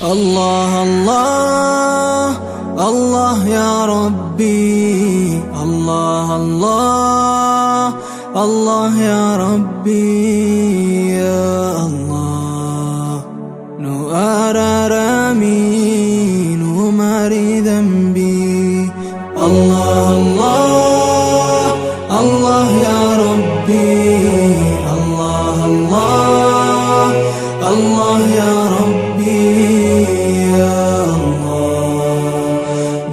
الله الله الله يا ربي، الله الله الله يا ربي، يا الله نؤررمي نماري ذنبي. الله الله الله يا ربي، الله الله الله يا ربي، يا الله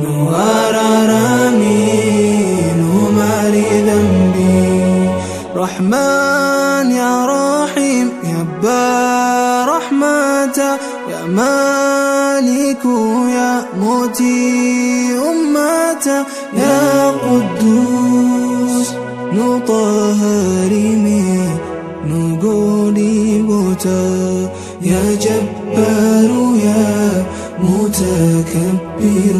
نؤررمي نماري ذنبي. رحمن يا رحيم يا برحمته، يا مالك يا موتي أمته، يا قدوس نطهرمي نقولي بوتا، يا جبار يا متكبر،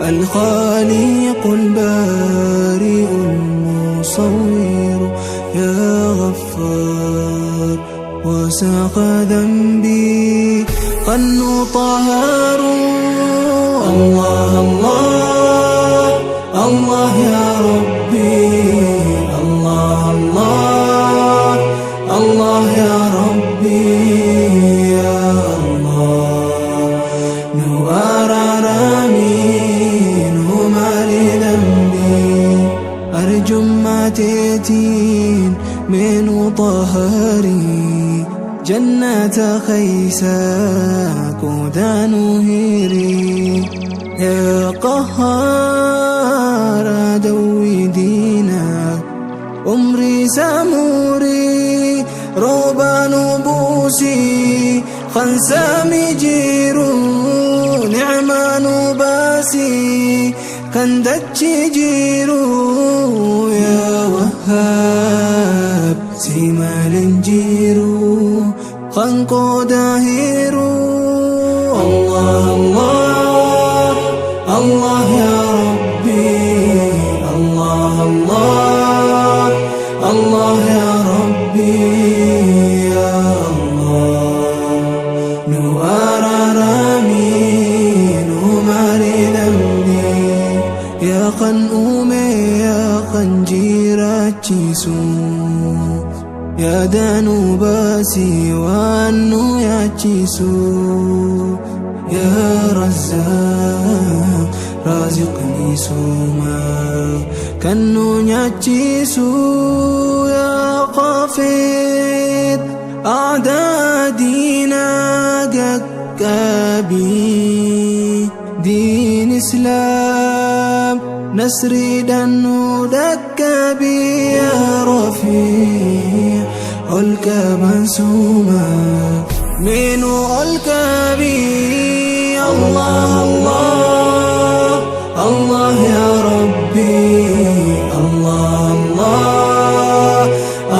الخالق البارئ المصور، يا غفار وساق ذنبي قن طهر. الله الله الله يا ربي، الله الله الله يا ربي، يا الله نؤررمي نماري ذنبي. أرجمتين من طهري جنة خيساك ودانهيري، يا قهار دوي دينا أمري ساموري، روبا نبوسي خنسامي جيرو، نعما نباسي كندتشي جيرو، يا وهاب سيمال جيرو خنقو داهيرو. الله الله الله يا ربي، الله الله الله يا ربي، يا الله نؤررمي نماري ذنبي. يا خنؤومي يا خنجيراتشيسو، يا دانو باسي وانو ياتشيسو، يا رزاق رازقني سوما كنو نياتشيسو، يا قافد أعدادينا قكابي، دين إسلام نسري دنو دكابي، يا رفيع الكبان سوما منو الكبي. الله الله الله يا ربي، الله الله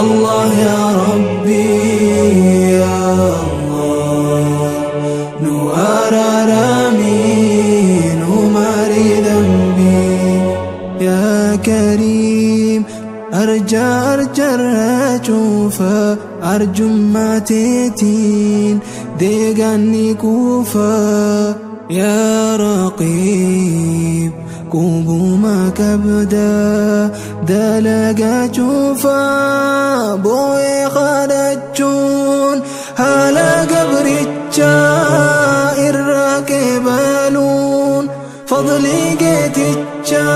الله يا ربي، يا الله نؤررمي نماري ذنبي. يا كريم أرجى أشوفه أرجمتين ديغاني كوفا، يا رقيب كوبو ما كبدا دلقا شوفا، بوي خدجون هلا قبرتشا الراكبالون، فضلي قيتتشا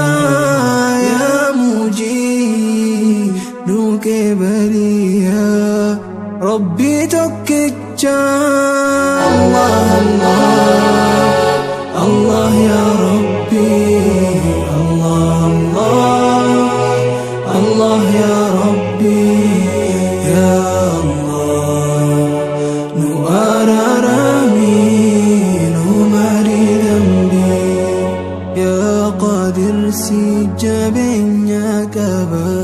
يا مجيب نوكبلي يا ربي تكتشا. الله الله الله يا ربي، الله الله الله يا ربي، يا الله نؤررمي نماري ذنبي. يا قادر سجبين يا كبا،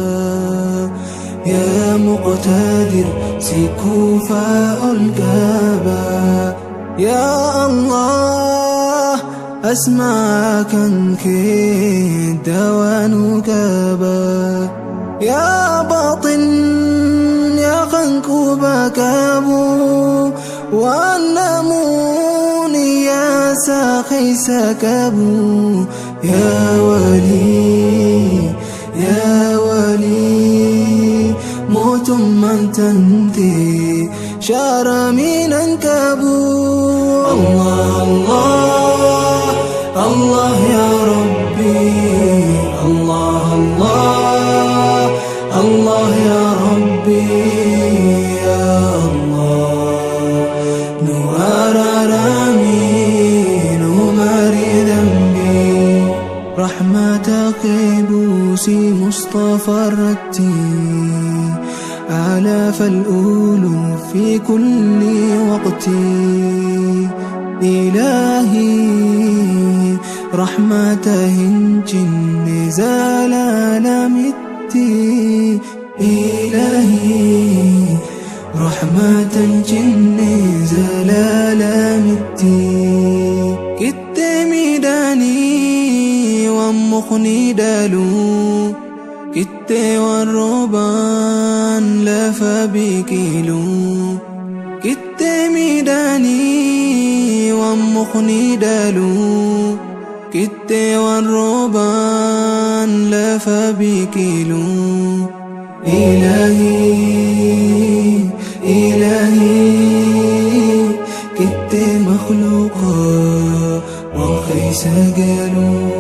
يا مقتدر سكوفا الكبا، يا الله أسمعك كيد ونكبا، يا باطن يا خنكوبا كابو والنمون ساخي سكبوا يا ولي يا ولي موت من تنتي شعر من انكبوا الله الله الله يا ربي الله الله الله يا ربي يا الله نوار رامي نمر ذنبي رحمة قبوسي مصطفى الرتي آلاف الأولوف في كل وقت إلهي رحمة هنجن زلال متي إلهي رحمة جن زلال متي كت ميداني ومخني دالو كت والربان لف بكيلو كت ميداني ومخني دالو كت والربان لف بكيلو إلهي إلهي كت مخلوقا وخيس قالوا